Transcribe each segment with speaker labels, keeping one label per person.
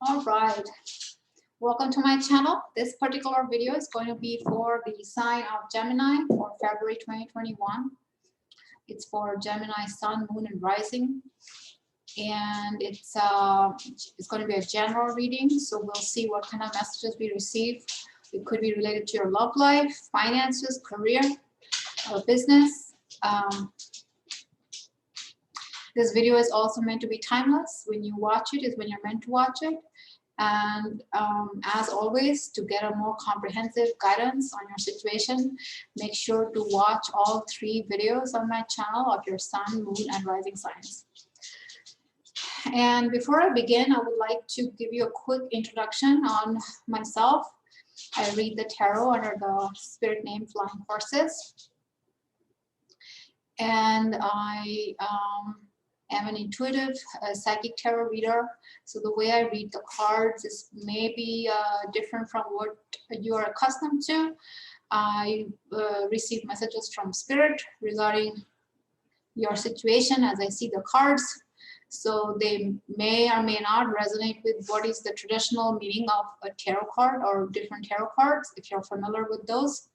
Speaker 1: All right, welcome to my channel. This particular video is going to be for the sign of Gemini for February 2021. It's for Gemini Sun, Moon, and Rising, and it's going to be a general reading. So we'll see what kind of messages we receive. It could be related to your love life, finances, career, or business. This video is also meant to be timeless. When you watch it is when you're meant to watch it. And as always, to get a more comprehensive guidance on your situation, make sure to watch all 3 videos on my channel of your sun, moon, and rising signs. And before I begin, I would like to give you a quick introduction on myself. I read the tarot under the spirit name Flying Horses. And I am an intuitive psychic tarot reader. So the way I read the cards is maybe different from what you are accustomed to. I receive messages from spirit regarding your situation as I see the cards. So they may or may not resonate with what is the traditional meaning of a tarot card or different tarot cards, if you're familiar with those.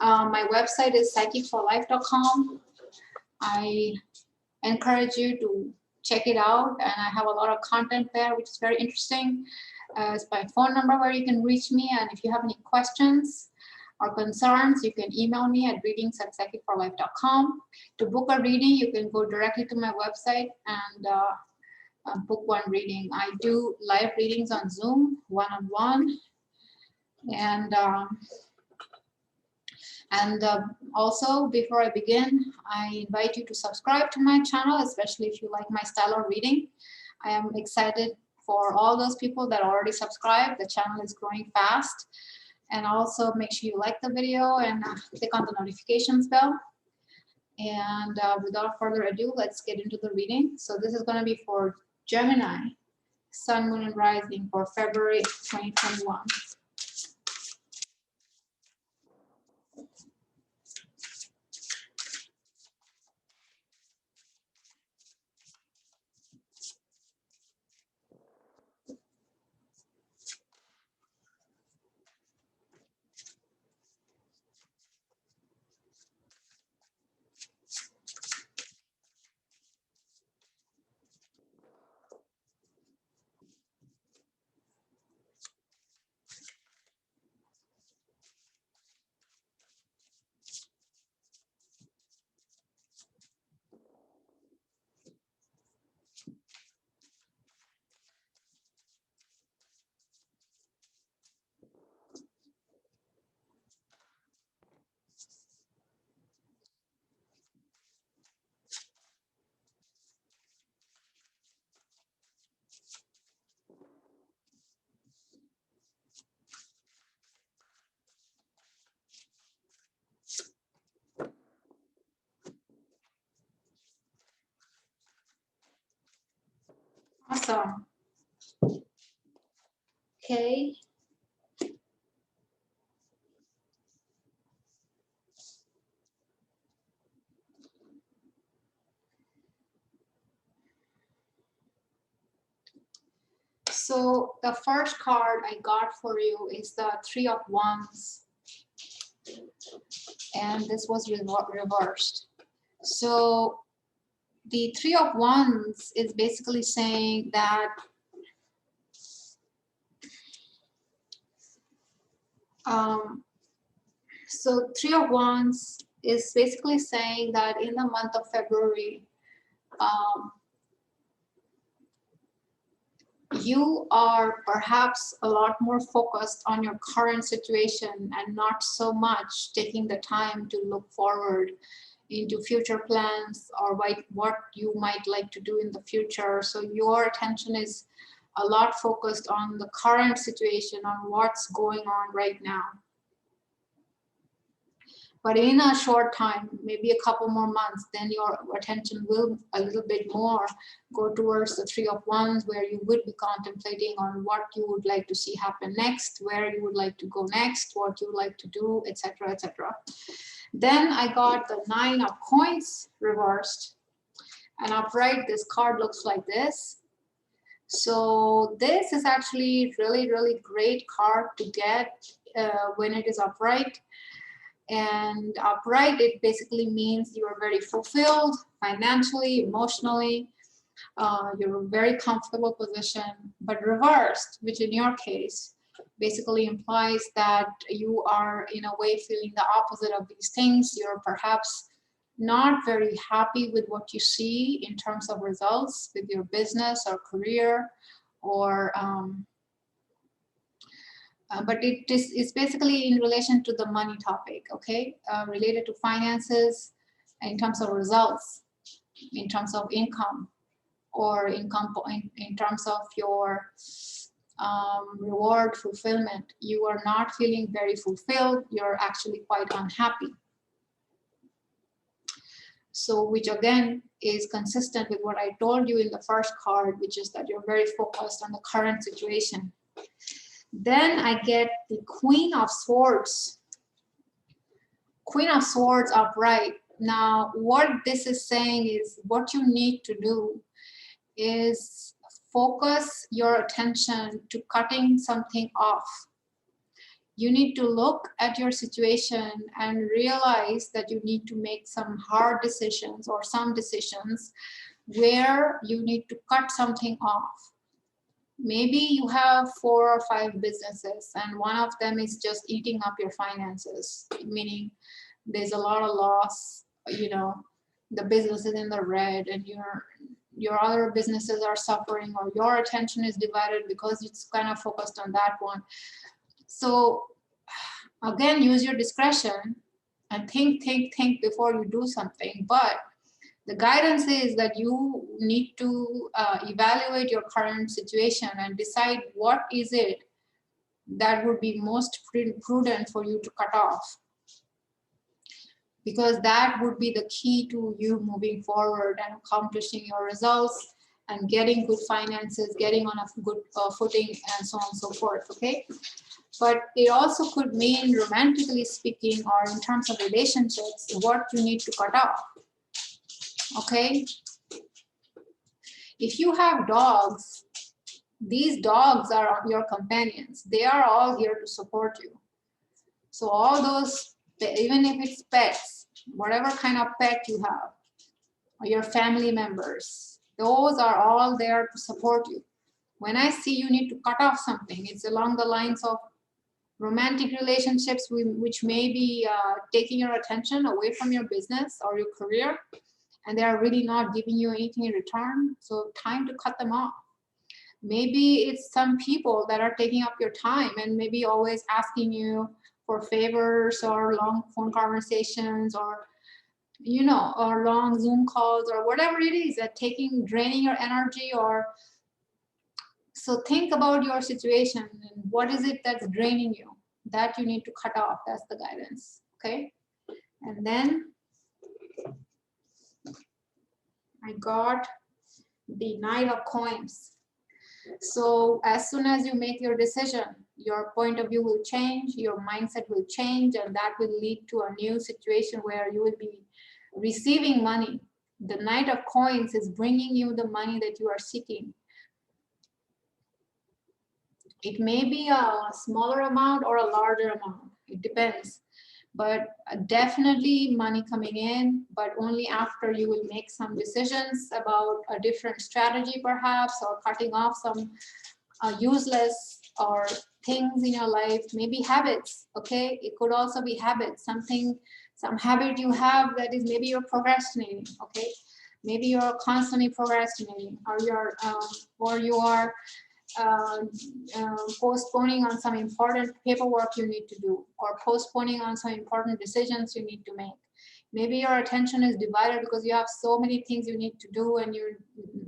Speaker 1: My website is psychicforlife.com. I encourage you to check it out, and I have a lot of content there which is very interesting. It's my phone number where you can reach me, and if you have any questions or concerns, you can email me at readings@psychicforlife.com. To book a reading, you can go directly to my website and book one reading. I do live readings on Zoom, one-on-one, and also, before I begin, I invite you to subscribe to my channel, especially if you like my style of reading. I am excited for all those people that already subscribed. The channel is growing fast. And also make sure you like the video and click on the notifications bell. And without further ado, let's get into the reading. So this is going to be for Gemini, Sun, Moon, and Rising for February 2021. Awesome. Okay. So the first card I got for you is the 3 of Wands. And this was reversed. So the 3 of Wands is basically saying that so 3 of Wands is basically saying that in the month of February, you are perhaps a lot more focused on your current situation and not so much taking the time to look forward into future plans or what you might like to do in the future. So your attention is a lot focused on the current situation, on what's going on right now. But in a short time, maybe a couple more months, then your attention will a little bit more go towards the 3 of Wands, where you would be contemplating on what you would like to see happen next, where you would like to go next, what you would like to do, etc., etc. Then I got the 9 of Coins reversed. And upright, this card looks like this. So this is actually really, really great card to get when it is upright. And upright, it basically means you are very fulfilled financially, emotionally. You're in a very comfortable position. But reversed, which in your case basically implies that you are in a way feeling the opposite of these things. You're perhaps not very happy with what you see in terms of results with your business or career, or but it's basically in relation to the money topic, okay? Related to finances in terms of results, in terms of income, or in terms of your reward fulfillment. You are not feeling very fulfilled. You're actually quite unhappy. So, which again is consistent with what I told you in the first card, which is that you're very focused on the current situation. Then I get the Queen of Swords. Queen of Swords upright. Now, what this is saying is what you need to do is focus your attention to cutting something off. You need to look at your situation and realize that you need to make some hard decisions or some decisions where you need to cut something off. Maybe you have 4 or 5 businesses and one of them is just eating up your finances, meaning there's a lot of loss, you know, the business is in the red and your other businesses are suffering, or your attention is divided because it's kind of focused on that one. So again, use your discretion and think before you do something. But the guidance is that you need to evaluate your current situation and decide what is it that would be most prudent for you to cut off. Because that would be the key to you moving forward and accomplishing your results and getting good finances, getting on a good footing, and so on and so forth, okay? But it also could mean, romantically speaking, or in terms of relationships, what you need to cut off, okay? If you have dogs, these dogs are your companions. They are all here to support you. So all those, even if it's pets, whatever kind of pet you have, or your family members, those are all there to support you. When I see you need to cut off something, it's along the lines of romantic relationships which may be taking your attention away from your business or your career, and they are really not giving you anything in return. So time to cut them off. Maybe it's some people that are taking up your time and maybe always asking you for favors or long phone conversations, or you know, or long Zoom calls, or whatever it is that draining your energy. Or so think about your situation and what is it that's draining you that you need to cut off. That's the guidance, okay? And then I got the Knight of Coins. So as soon as you make your decision, your point of view will change, your mindset will change, and that will lead to a new situation where you will be receiving money. The Knight of Coins is bringing you the money that you are seeking. It may be a smaller amount or a larger amount, it depends. But definitely money coming in, but only after you will make some decisions about a different strategy perhaps, or cutting off some useless or things in your life, maybe habits, okay? It could also be habits, some habit you have that is maybe you're procrastinating, okay? Maybe you're constantly procrastinating, or you are postponing on some important paperwork you need to do, or postponing on some important decisions you need to make. Maybe your attention is divided because you have so many things you need to do and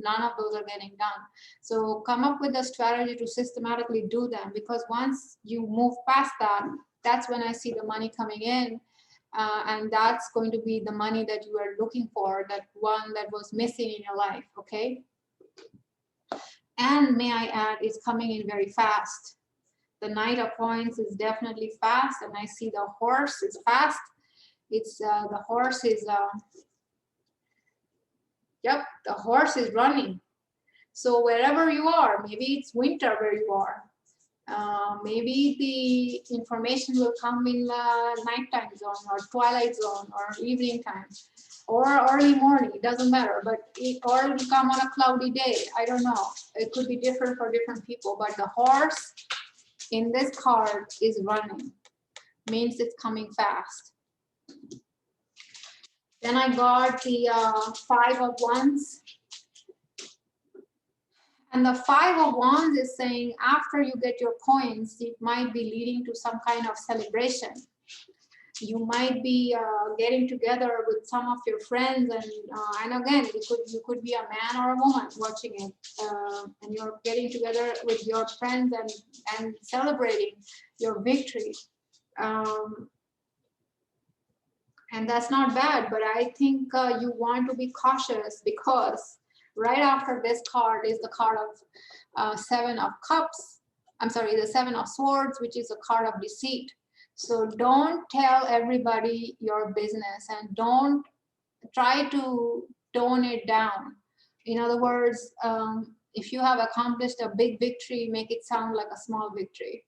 Speaker 1: none of those are getting done. So come up with a strategy to systematically do them, because once you move past that, that's when I see the money coming in. And that's going to be the money that you are looking for, that one that was missing in your life, okay? And may I add, it's coming in very fast. The Knight of Coins is definitely fast, and I see the horse is fast. It's the horse is, yep, the horse is running. So wherever you are, maybe it's winter where you are. Maybe the information will come in the nighttime zone or twilight zone or evening time or early morning, it doesn't matter, but or it will come on a cloudy day. I don't know. It could be different for different people, but the horse in this card is running, means it's coming fast. Then I got the 5 of Wands. And the 5 of Wands is saying after you get your coins, it might be leading to some kind of celebration. You might be getting together with some of your friends, and again, you could be a man or a woman watching it, and you're getting together with your friends and celebrating your victory. And that's not bad, but I think you want to be cautious, because right after this card is the card of 7 of Cups. I'm sorry, the 7 of Swords, which is a card of deceit. So don't tell everybody your business, and don't try to tone it down. In other words, if you have accomplished a big victory, make it sound like a small victory.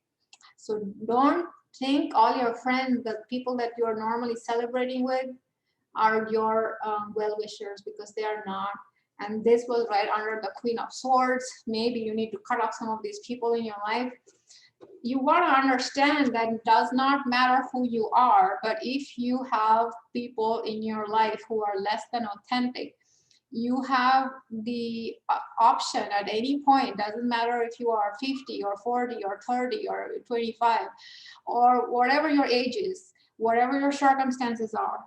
Speaker 1: So don't think all your friends, the people that you are normally celebrating with, are your well-wishers, because they are not. And this was right under the Queen of Swords. Maybe you need to cut off some of these people in your life. You want to understand that it does not matter who you are, but if you have people in your life who are less than authentic, you have the option at any point, doesn't matter if you are 50 or 40 or 30 or 25 or whatever your age is, whatever your circumstances are.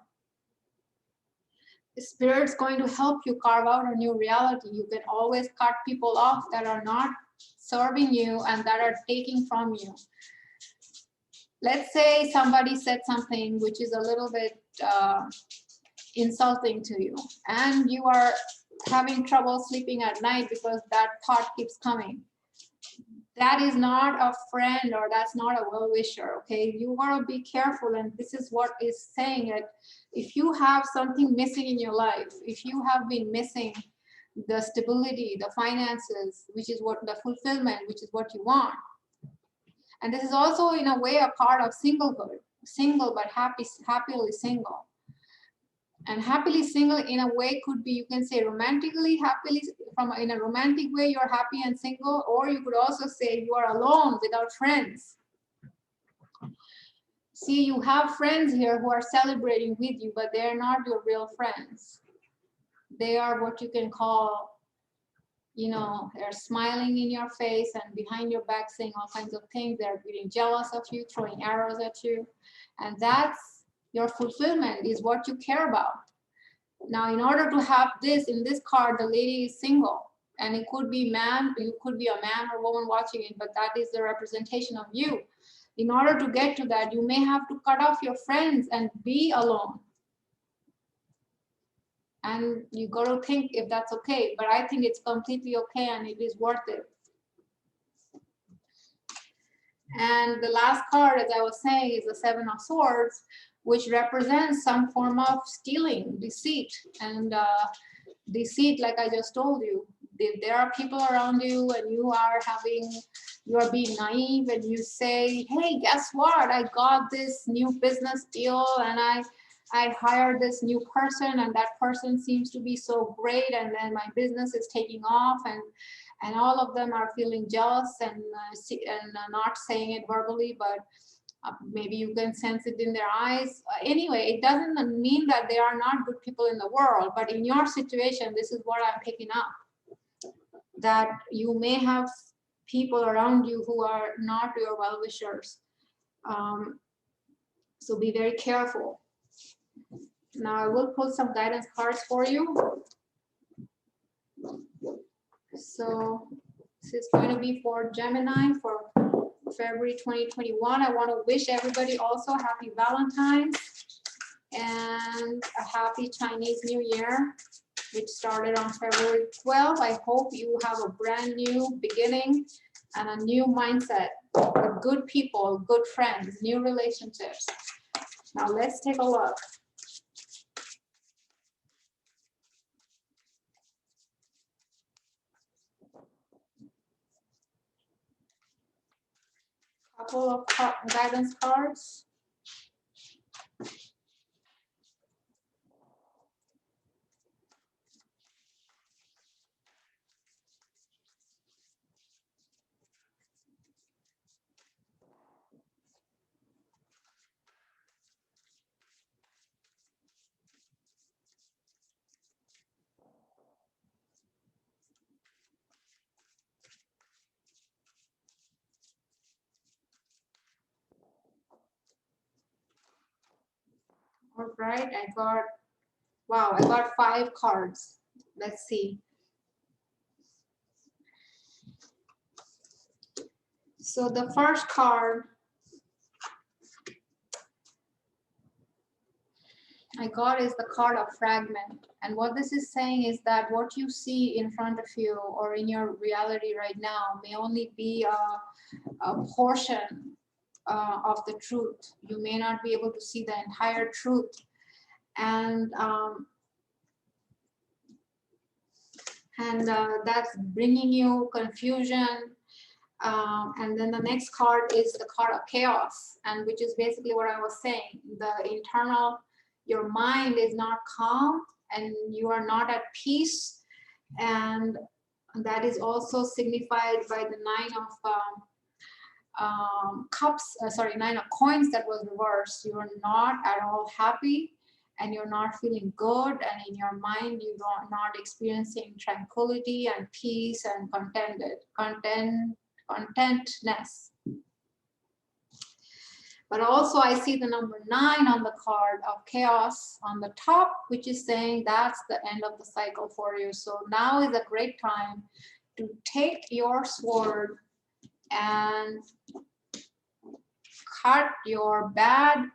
Speaker 1: The Spirit's going to help you carve out a new reality. You can always cut people off that are not serving you and that are taking from you. Let's say somebody said something which is a little bit insulting to you, and you are having trouble sleeping at night because that thought keeps coming. That is not a friend, or that's not a well-wisher, okay? You want to be careful, and this is what is saying that if you have something missing in your life, if you have been missing the stability, the finances, which is what the fulfillment, which is what you want. And this is also in a way a part of singlehood, single but happily single. And happily single in a way could be, you can say romantically happily, in a romantic way you're happy and single, or you could also say you are alone without friends. See, you have friends here who are celebrating with you, but they're not your real friends. They are what you can call, you know, they're smiling in your face and behind your back saying all kinds of things. They're getting jealous of you, throwing arrows at you. And that's your fulfillment, is what you care about. Now, in order to have this, in this card, the lady is single. And it could be man, you could be a man or woman watching it, but that is the representation of you. In order to get to that, you may have to cut off your friends and be alone. And you got to think if that's okay, but I think it's completely okay and it is worth it. And the last card, as I was saying, is the 7 of Swords, which represents some form of stealing, deceit. And deceit, like I just told you, there are people around you and you are being naive, and you say, hey, guess what? I got this new business deal, and I hired this new person, and that person seems to be so great, and then my business is taking off, and all of them are feeling jealous and not saying it verbally, but maybe you can sense it in their eyes. Anyway, it doesn't mean that there are not good people in the world, but in your situation, this is what I'm picking up, that you may have people around you who are not your well-wishers. So be very careful. Now I will pull some guidance cards for you. So this is going to be for Gemini for February 2021. I want to wish everybody also happy Valentine's and a happy Chinese New Year, which started on February 12th. I hope you have a brand new beginning and a new mindset with good people, good friends, new relationships. Now let's take a look. Couple of guidance cards. All right, I got 5 cards. Let's see. So the first card I got is the card of fragment. And what this is saying is that what you see in front of you or in your reality right now may only be a portion of the truth. You may not be able to see the entire truth. And that's bringing you confusion. And then the next card is the card of chaos, and which is basically what I was saying. Your mind is not calm and you are not at peace. And that is also signified by the 9 of coins that was reversed. You are not at all happy and you're not feeling good, and in your mind you are not experiencing tranquility and peace and contentness. But also I see the number 9 on the card of chaos on the top, which is saying that's the end of the cycle for you. So now is a great time to take your sword and cut your bad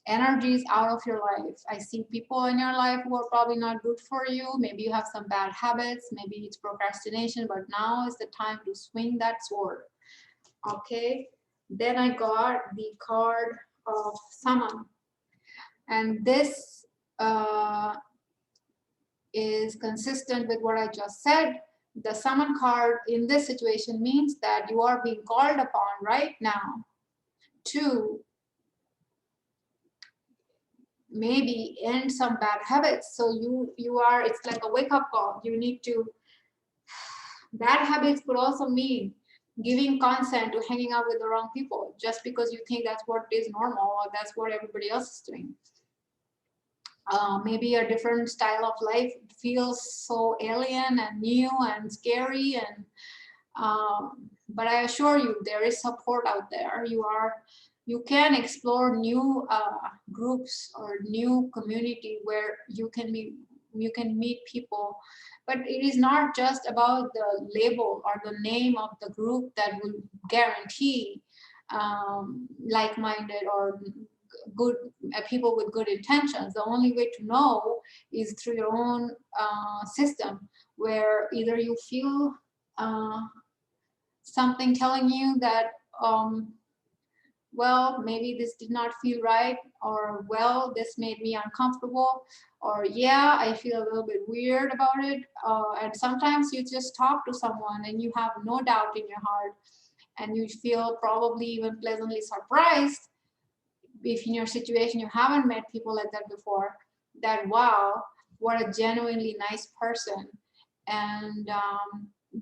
Speaker 1: energies out of your life. I see people in your life who are probably not good for you. Maybe you have some bad habits, maybe it's procrastination, but now is the time to swing that sword. Okay, then I got the card of summon, and this is consistent with what I just said. The summon card in this situation means that you are being called upon right now to maybe end some bad habits. So it's like a wake-up call. You need to, bad habits could also mean giving consent to hanging out with the wrong people just because you think that's what is normal or that's what everybody else is doing. Maybe a different style of life feels so alien and new and scary, and but I assure you there is support out there. You can explore new groups or new community where you can meet people, but it is not just about the label or the name of the group that will guarantee like-minded or good people with good intentions. The only way to know is through your own system, where either you feel something telling you that well, maybe this did not feel right, or well, this made me uncomfortable, or yeah, I feel a little bit weird about it. And sometimes you just talk to someone and you have no doubt in your heart, and you feel probably even pleasantly surprised if in your situation you haven't met people like that before, that wow, what a genuinely nice person. And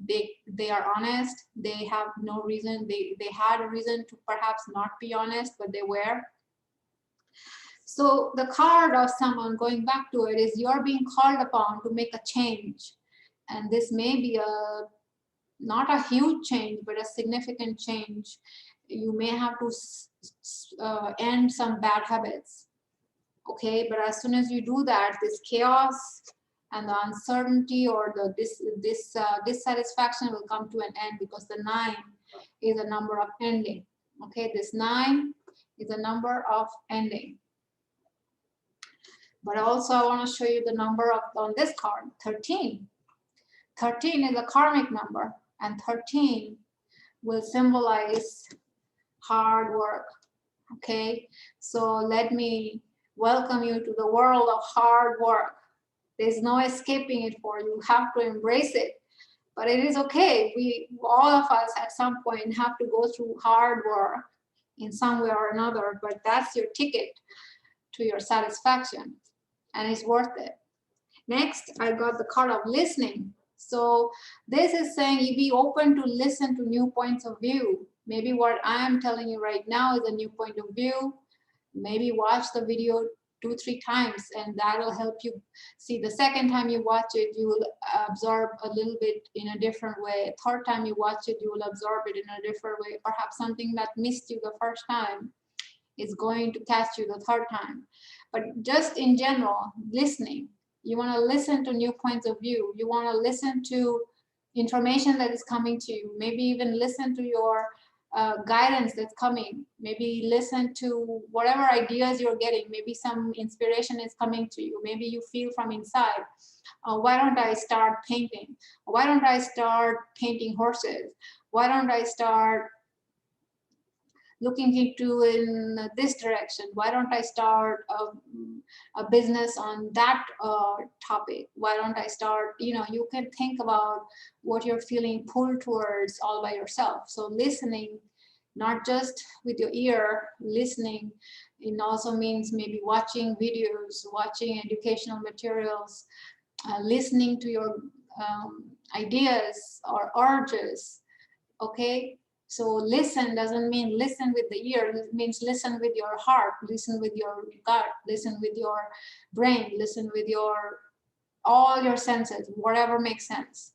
Speaker 1: they are honest. They have no reason, they had a reason to perhaps not be honest, but they were. So the card of someone, going back to it, is you're being called upon to make a change. And this may be not a huge change, but a significant change. You may have to end some bad habits. Okay, but as soon as you do that, this chaos and the uncertainty or the dissatisfaction will come to an end, because the 9 is a number of ending. Okay, this 9 is a number of ending. But also I want to show you the number on this card, 13. 13 is a karmic number, and 13 will symbolize hard work. Okay, so let me welcome you to the world of hard work. There's no escaping it for you. You have to embrace it. But it is okay. We, all of us at some point have to go through hard work in some way or another, but that's your ticket to your satisfaction, and it's worth it. Next, I got the card of listening. So this is saying you be open to listen to new points of view. Maybe what I am telling you right now is a new point of view. Maybe watch the video 2-3 times, and that'll help you see. The second time you watch it, you will absorb a little bit in a different way. Third time you watch it, you will absorb it in a different way. Perhaps something that missed you the first time is going to catch you the third time. But just in general, listening. You want to listen to new points of view. You want to listen to information that is coming to you. Maybe even listen to your guidance that's coming. Maybe listen to whatever ideas you're getting. Maybe some inspiration is coming to you. Maybe you feel from inside, why don't I start painting? Why don't I start painting horses? Why don't I start looking into in this direction? Why don't I start a business on that topic? Why don't I start, you can think about what you're feeling pulled towards all by yourself. So listening, not just with your ear, listening, it also means maybe watching videos, watching educational materials, listening to your ideas or urges, okay? So listen doesn't mean listen with the ear. It means listen with your heart, listen with your gut, listen with your brain, listen with all your senses, whatever makes sense.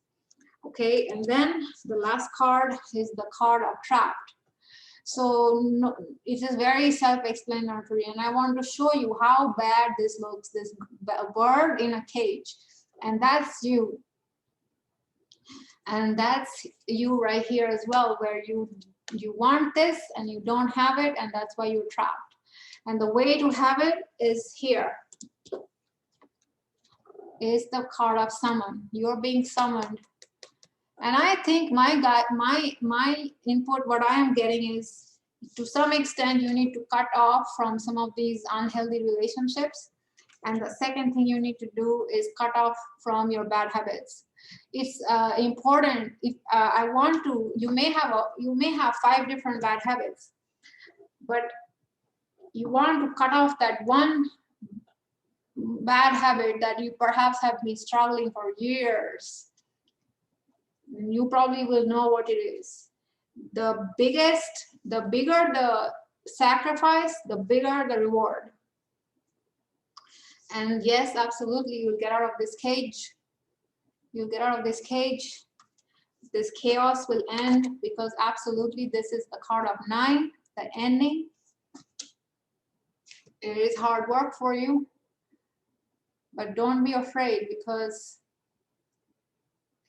Speaker 1: Okay, and then the last card is the card of trapped. So no, it is very self-explanatory, and I want to show you how bad this looks, this bird in a cage, and that's you. And that's you right here as well, where you want this and you don't have it, and that's why you're trapped. And the way to have it is here. Is the card of summon. You're being summoned. And I think my input, what I am getting is, to some extent, you need to cut off from some of these unhealthy relationships. And the second thing you need to do is cut off from your bad habits. It's important. If I want to, you may have 5 different bad habits, but you want to cut off that one bad habit that you perhaps have been struggling for years. You probably will know what it is. The bigger the sacrifice, the bigger the reward. And yes, absolutely, you'll get out of this cage. You'll get out of this cage. This chaos will end, because absolutely this is the card of 9, the ending. It is hard work for you, but don't be afraid, because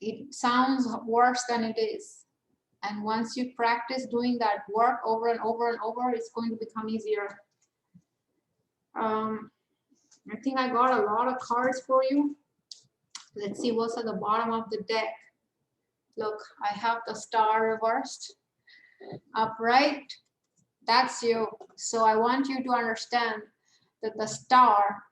Speaker 1: it sounds worse than it is. And once you practice doing that work over and over and over, it's going to become easier. I think I got a lot of cards for you. Let's see what's at the bottom of the deck. Look, I have the star reversed. Upright, that's you. So I want you to understand that the star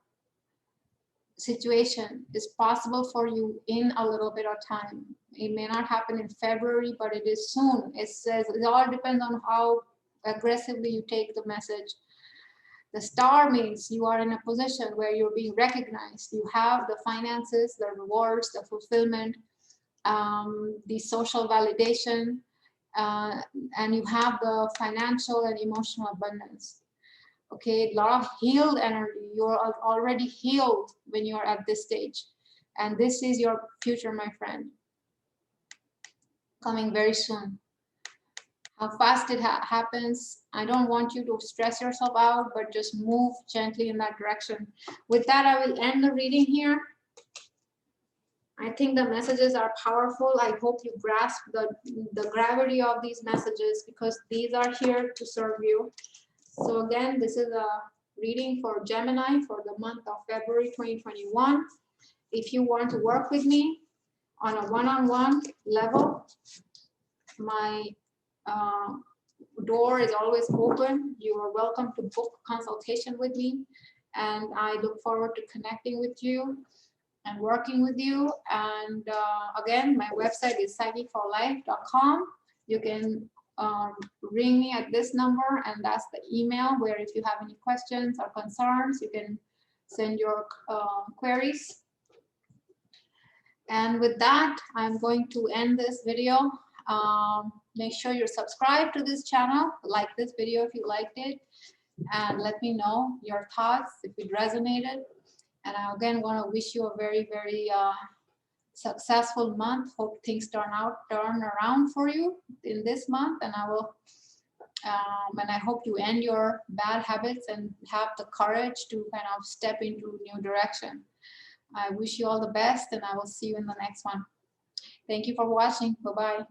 Speaker 1: situation is possible for you in a little bit of time. It may not happen in February, but it is soon. It says it all depends on how aggressively you take the message. The star means you are in a position where you're being recognized. You have the finances, the rewards, the fulfillment, the social validation, and you have the financial and emotional abundance. Okay, a lot of healed energy. You're already healed when you're at this stage. And this is your future, my friend, coming very soon. How fast it happens, I don't want you to stress yourself out, but just move gently in that direction. With that, I will end the reading here. I think the messages are powerful. I hope you grasp the gravity of these messages, because these are here to serve you. So again, this is a reading for Gemini for the month of February 2021. If you want to work with me on a one-on-one level, my door is always open. You are welcome to book consultation with me, and I look forward to connecting with you. and working with you. And again, my website is psychicforlife.com. You can ring me at this number, and that's the email where if you have any questions or concerns, you can send your queries. And with that, I'm going to end this video. Make sure you're subscribed to this channel, like this video if you liked it, and let me know your thoughts if it resonated. And I again want to wish you a very, very successful month. Hope things turn around for you in this month, and I hope you end your bad habits and have the courage to kind of step into new direction. I wish you all the best, and I will see you in the next one. Thank you for watching. Bye-bye.